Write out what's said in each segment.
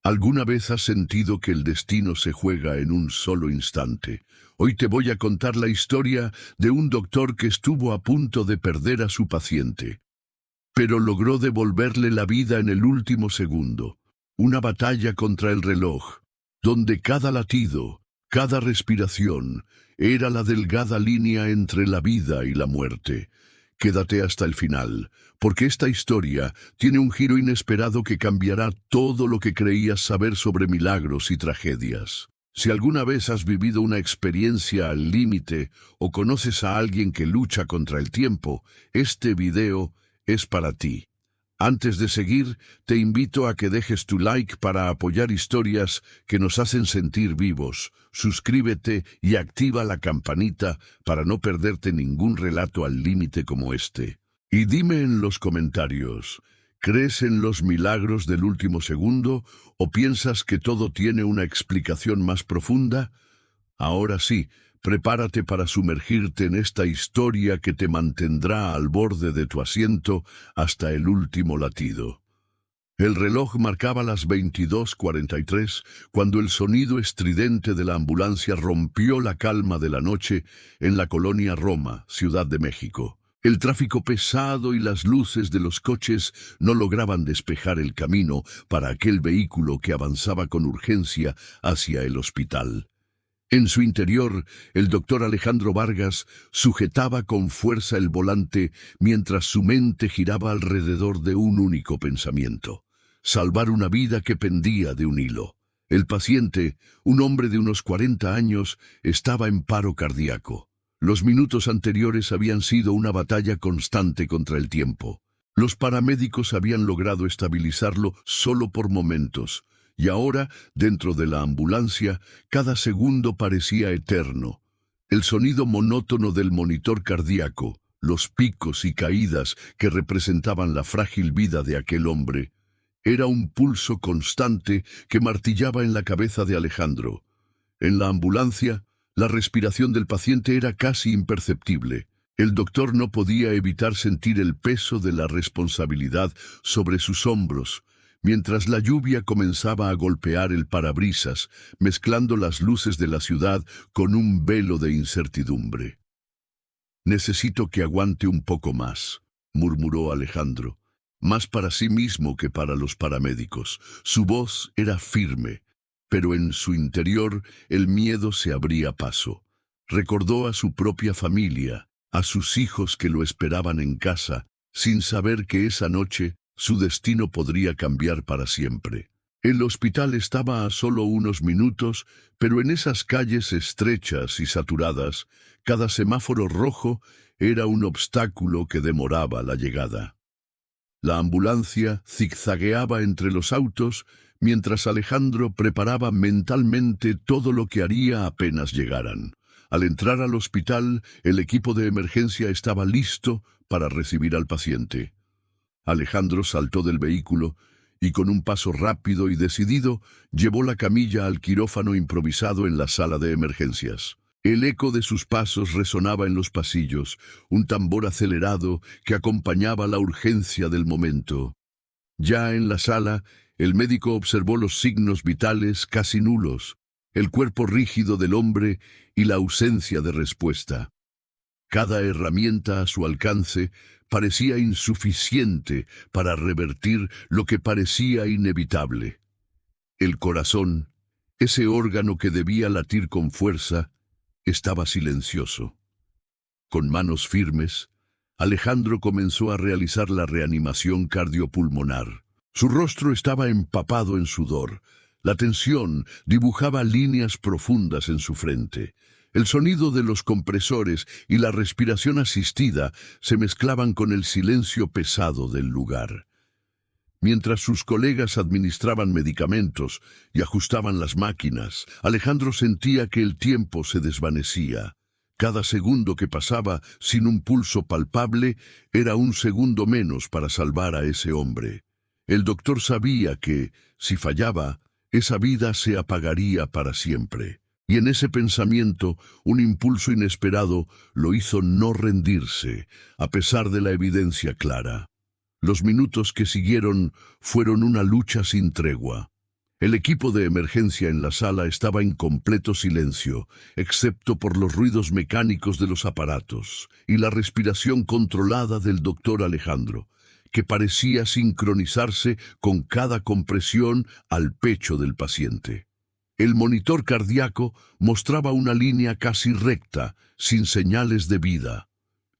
¿Alguna vez has sentido que el destino se juega en un solo instante? Hoy te voy a contar la historia de un doctor que estuvo a punto de perder a su paciente, pero logró devolverle la vida en el último segundo. Una batalla contra el reloj, donde cada latido, cada respiración, era la delgada línea entre la vida y la muerte. Quédate hasta el final, porque esta historia tiene un giro inesperado que cambiará todo lo que creías saber sobre milagros y tragedias. Si alguna vez has vivido una experiencia al límite o conoces a alguien que lucha contra el tiempo, este video es para ti. Antes de seguir, te invito a que dejes tu like para apoyar historias que nos hacen sentir vivos. Suscríbete y activa la campanita para no perderte ningún relato al límite como este. Y dime en los comentarios, ¿crees en los milagros del último segundo o piensas que todo tiene una explicación más profunda? Ahora sí, prepárate para sumergirte en esta historia que te mantendrá al borde de tu asiento hasta el último latido. El reloj marcaba las 22:43 cuando el sonido estridente de la ambulancia rompió la calma de la noche en la colonia Roma, Ciudad de México. El tráfico pesado y las luces de los coches no lograban despejar el camino para aquel vehículo que avanzaba con urgencia hacia el hospital. En su interior, el doctor Alejandro Vargas sujetaba con fuerza el volante mientras su mente giraba alrededor de un único pensamiento: salvar una vida que pendía de un hilo. El paciente, un hombre de unos 40 años, estaba en paro cardíaco. Los minutos anteriores habían sido una batalla constante contra el tiempo. Los paramédicos habían logrado estabilizarlo solo por momentos. Y ahora, dentro de la ambulancia, cada segundo parecía eterno. El sonido monótono del monitor cardíaco, los picos y caídas que representaban la frágil vida de aquel hombre, era un pulso constante que martillaba en la cabeza de Alejandro. En la ambulancia, la respiración del paciente era casi imperceptible. El doctor no podía evitar sentir el peso de la responsabilidad sobre sus hombros, mientras la lluvia comenzaba a golpear el parabrisas, mezclando las luces de la ciudad con un velo de incertidumbre. «Necesito que aguante un poco más», murmuró Alejandro, más para sí mismo que para los paramédicos. Su voz era firme, pero en su interior el miedo se abría paso. Recordó a su propia familia, a sus hijos que lo esperaban en casa, sin saber que esa noche su destino podría cambiar para siempre. El hospital estaba a solo unos minutos, pero en esas calles estrechas y saturadas, cada semáforo rojo era un obstáculo que demoraba la llegada. La ambulancia zigzagueaba entre los autos, mientras Alejandro preparaba mentalmente todo lo que haría apenas llegaran. Al entrar al hospital, el equipo de emergencia estaba listo para recibir al paciente. Alejandro saltó del vehículo y con un paso rápido y decidido llevó la camilla al quirófano improvisado en la sala de emergencias. El eco de sus pasos resonaba en los pasillos, un tambor acelerado que acompañaba la urgencia del momento. Ya en la sala, el médico observó los signos vitales casi nulos, el cuerpo rígido del hombre y la ausencia de respuesta. Cada herramienta a su alcance parecía insuficiente para revertir lo que parecía inevitable. El corazón, ese órgano que debía latir con fuerza, estaba silencioso. Con manos firmes, Alejandro comenzó a realizar la reanimación cardiopulmonar. Su rostro estaba empapado en sudor. La tensión dibujaba líneas profundas en su frente. El sonido de los compresores y la respiración asistida se mezclaban con el silencio pesado del lugar. Mientras sus colegas administraban medicamentos y ajustaban las máquinas, Alejandro sentía que el tiempo se desvanecía. Cada segundo que pasaba sin un pulso palpable era un segundo menos para salvar a ese hombre. El doctor sabía que, si fallaba, esa vida se apagaría para siempre. Y en ese pensamiento, un impulso inesperado lo hizo no rendirse, a pesar de la evidencia clara. Los minutos que siguieron fueron una lucha sin tregua. El equipo de emergencia en la sala estaba en completo silencio, excepto por los ruidos mecánicos de los aparatos y la respiración controlada del doctor Alejandro, que parecía sincronizarse con cada compresión al pecho del paciente. El monitor cardíaco mostraba una línea casi recta, sin señales de vida.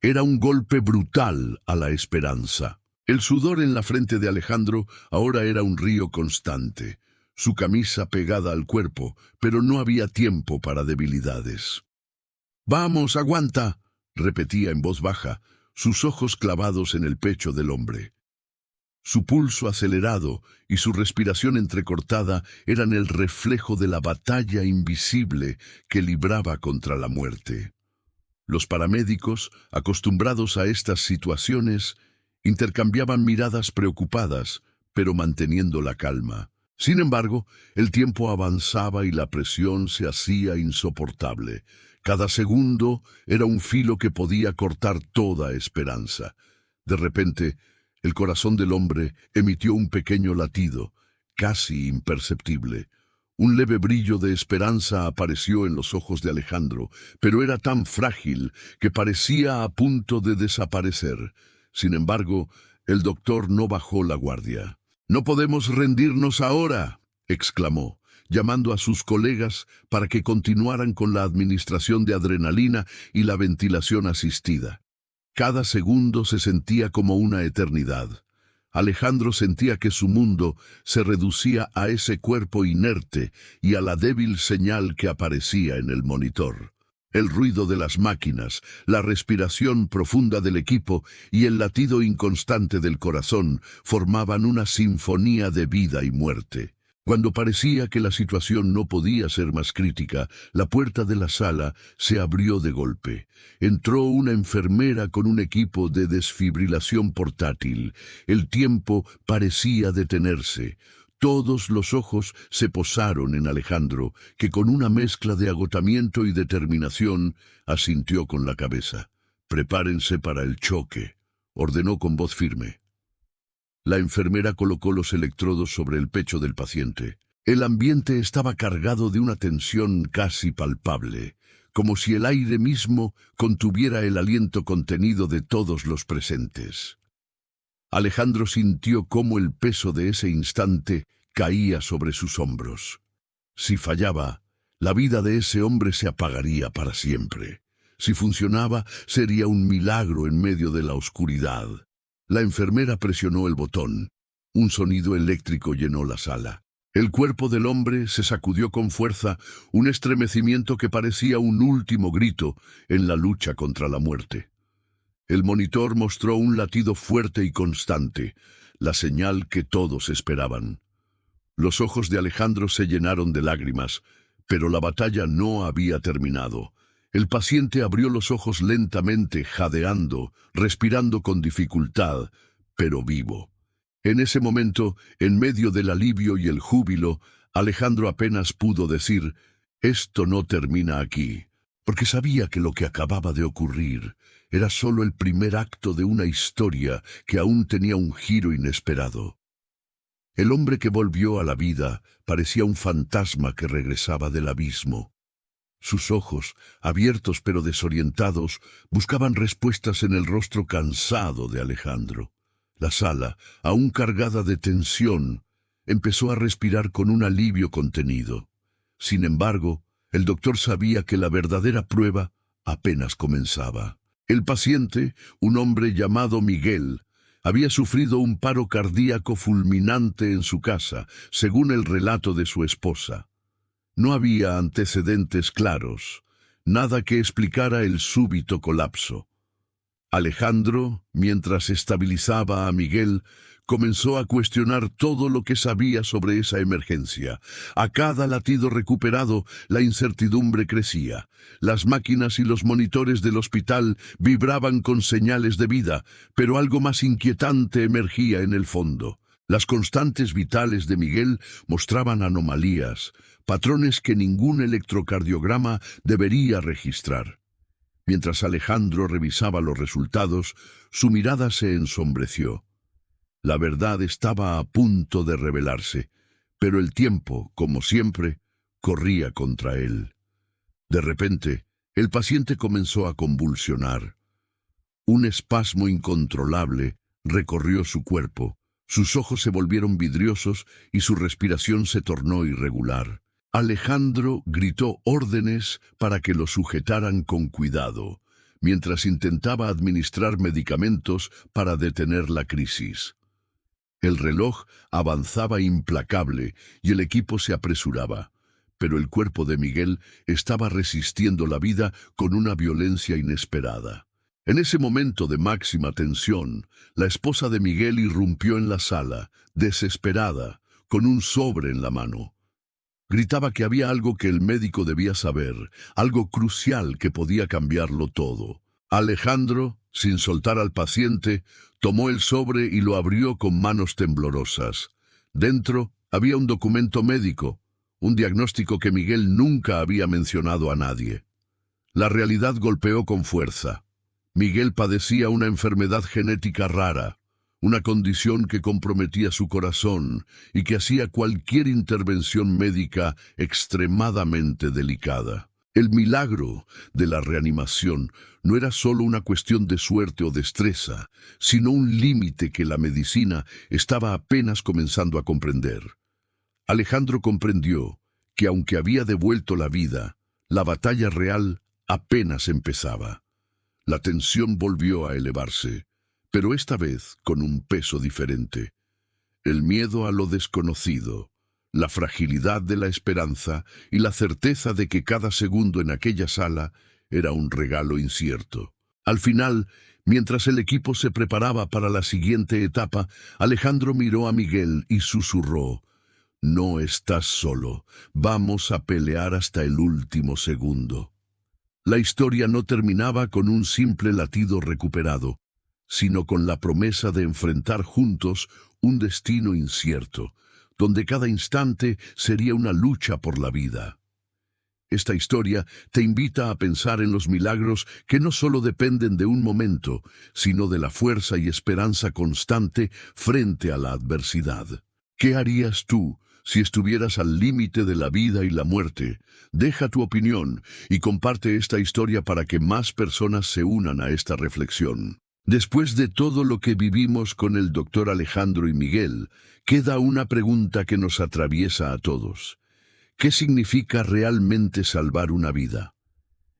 Era un golpe brutal a la esperanza. El sudor en la frente de Alejandro ahora era un río constante, su camisa pegada al cuerpo, pero no había tiempo para debilidades. «Vamos, aguanta», repetía en voz baja, sus ojos clavados en el pecho del hombre. Su pulso acelerado y su respiración entrecortada eran el reflejo de la batalla invisible que libraba contra la muerte. Los paramédicos, acostumbrados a estas situaciones, intercambiaban miradas preocupadas, pero manteniendo la calma. Sin embargo, el tiempo avanzaba y la presión se hacía insoportable. Cada segundo era un filo que podía cortar toda esperanza. De repente, el corazón del hombre emitió un pequeño latido, casi imperceptible. Un leve brillo de esperanza apareció en los ojos de Alejandro, pero era tan frágil que parecía a punto de desaparecer. Sin embargo, el doctor no bajó la guardia. «No podemos rendirnos ahora», exclamó, llamando a sus colegas para que continuaran con la administración de adrenalina y la ventilación asistida. Cada segundo se sentía como una eternidad. Alejandro sentía que su mundo se reducía a ese cuerpo inerte y a la débil señal que aparecía en el monitor. El ruido de las máquinas, la respiración profunda del equipo y el latido inconstante del corazón formaban una sinfonía de vida y muerte. Cuando parecía que la situación no podía ser más crítica, la puerta de la sala se abrió de golpe. Entró una enfermera con un equipo de desfibrilación portátil. El tiempo parecía detenerse. Todos los ojos se posaron en Alejandro, que con una mezcla de agotamiento y determinación asintió con la cabeza. «Prepárense para el choque», ordenó con voz firme. La enfermera colocó los electrodos sobre el pecho del paciente. El ambiente estaba cargado de una tensión casi palpable, como si el aire mismo contuviera el aliento contenido de todos los presentes. Alejandro sintió cómo el peso de ese instante caía sobre sus hombros. Si fallaba, la vida de ese hombre se apagaría para siempre. Si funcionaba, sería un milagro en medio de la oscuridad. La enfermera presionó el botón. Un sonido eléctrico llenó la sala. El cuerpo del hombre se sacudió con fuerza, un estremecimiento que parecía un último grito en la lucha contra la muerte. El monitor mostró un latido fuerte y constante, la señal que todos esperaban. Los ojos de Alejandro se llenaron de lágrimas, pero la batalla no había terminado. El paciente abrió los ojos lentamente, jadeando, respirando con dificultad, pero vivo. En ese momento, en medio del alivio y el júbilo, Alejandro apenas pudo decir: «Esto no termina aquí», porque sabía que lo que acababa de ocurrir era solo el primer acto de una historia que aún tenía un giro inesperado. El hombre que volvió a la vida parecía un fantasma que regresaba del abismo. Sus ojos, abiertos pero desorientados, buscaban respuestas en el rostro cansado de Alejandro. La sala, aún cargada de tensión, empezó a respirar con un alivio contenido. Sin embargo, el doctor sabía que la verdadera prueba apenas comenzaba. El paciente, un hombre llamado Miguel, había sufrido un paro cardíaco fulminante en su casa, según el relato de su esposa. No había antecedentes claros, nada que explicara el súbito colapso. Alejandro, mientras estabilizaba a Miguel, comenzó a cuestionar todo lo que sabía sobre esa emergencia. A cada latido recuperado, la incertidumbre crecía. Las máquinas y los monitores del hospital vibraban con señales de vida, pero algo más inquietante emergía en el fondo. Las constantes vitales de Miguel mostraban anomalías, patrones que ningún electrocardiograma debería registrar. Mientras Alejandro revisaba los resultados, su mirada se ensombreció. La verdad estaba a punto de revelarse. Pero el tiempo, como siempre, corría contra él. De repente, el paciente comenzó a convulsionar. Un espasmo incontrolable recorrió su cuerpo, sus ojos se volvieron vidriosos y su respiración se tornó irregular. Alejandro gritó órdenes para que lo sujetaran con cuidado, mientras intentaba administrar medicamentos para detener la crisis. El reloj avanzaba implacable y el equipo se apresuraba, pero el cuerpo de Miguel estaba resistiendo la vida con una violencia inesperada. En ese momento de máxima tensión, la esposa de Miguel irrumpió en la sala, desesperada, con un sobre en la mano. Gritaba que había algo que el médico debía saber, algo crucial que podía cambiarlo todo. Alejandro, sin soltar al paciente, tomó el sobre y lo abrió con manos temblorosas. Dentro había un documento médico, un diagnóstico que Miguel nunca había mencionado a nadie. La realidad golpeó con fuerza. Miguel padecía una enfermedad genética rara, una condición que comprometía su corazón y que hacía cualquier intervención médica extremadamente delicada. El milagro de la reanimación no era solo una cuestión de suerte o destreza, sino un límite que la medicina estaba apenas comenzando a comprender. Alejandro comprendió que aunque había devuelto la vida, la batalla real apenas empezaba. La tensión volvió a elevarse, pero esta vez con un peso diferente. El miedo a lo desconocido, la fragilidad de la esperanza y la certeza de que cada segundo en aquella sala era un regalo incierto. Al final, mientras el equipo se preparaba para la siguiente etapa, Alejandro miró a Miguel y susurró: «No estás solo, vamos a pelear hasta el último segundo». La historia no terminaba con un simple latido recuperado, sino con la promesa de enfrentar juntos un destino incierto, donde cada instante sería una lucha por la vida. Esta historia te invita a pensar en los milagros que no solo dependen de un momento, sino de la fuerza y esperanza constante frente a la adversidad. ¿Qué harías tú si estuvieras al límite de la vida y la muerte? Deja tu opinión y comparte esta historia para que más personas se unan a esta reflexión. Después de todo lo que vivimos con el doctor Alejandro y Miguel, queda una pregunta que nos atraviesa a todos. ¿Qué significa realmente salvar una vida?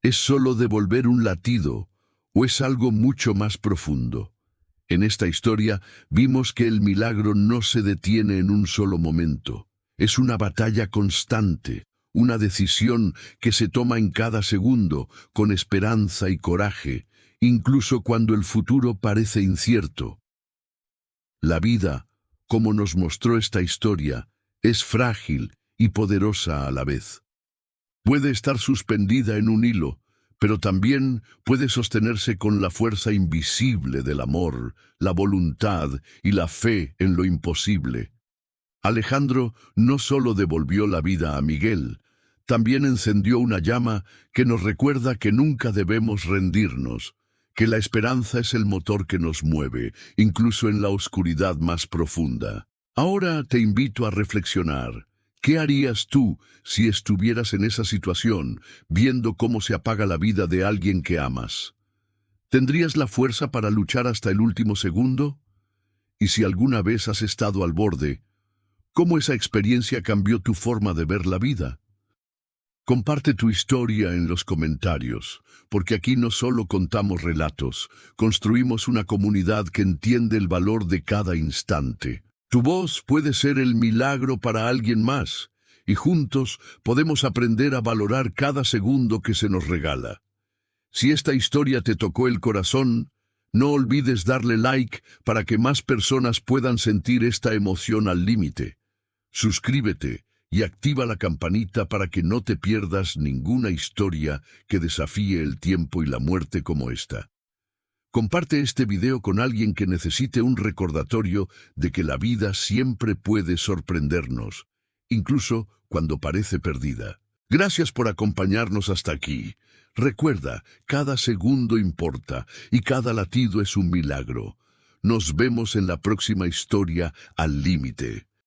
¿Es solo devolver un latido o es algo mucho más profundo? En esta historia vimos que el milagro no se detiene en un solo momento. Es una batalla constante, una decisión que se toma en cada segundo, con esperanza y coraje, incluso cuando el futuro parece incierto. La vida, como nos mostró esta historia, es frágil y poderosa a la vez. Puede estar suspendida en un hilo, pero también puede sostenerse con la fuerza invisible del amor, la voluntad y la fe en lo imposible. Alejandro no solo devolvió la vida a Miguel, también encendió una llama que nos recuerda que nunca debemos rendirnos, que la esperanza es el motor que nos mueve, incluso en la oscuridad más profunda. Ahora te invito a reflexionar. ¿Qué harías tú si estuvieras en esa situación, viendo cómo se apaga la vida de alguien que amas? ¿Tendrías la fuerza para luchar hasta el último segundo? Y si alguna vez has estado al borde, ¿cómo esa experiencia cambió tu forma de ver la vida? Comparte tu historia en los comentarios, porque aquí no solo contamos relatos, construimos una comunidad que entiende el valor de cada instante. Tu voz puede ser el milagro para alguien más, y juntos podemos aprender a valorar cada segundo que se nos regala. Si esta historia te tocó el corazón, no olvides darle like para que más personas puedan sentir esta emoción al límite. Suscríbete y activa la campanita para que no te pierdas ninguna historia que desafíe el tiempo y la muerte como esta. Comparte este video con alguien que necesite un recordatorio de que la vida siempre puede sorprendernos, incluso cuando parece perdida. Gracias por acompañarnos hasta aquí. Recuerda, cada segundo importa y cada latido es un milagro. Nos vemos en la próxima historia Al Límite.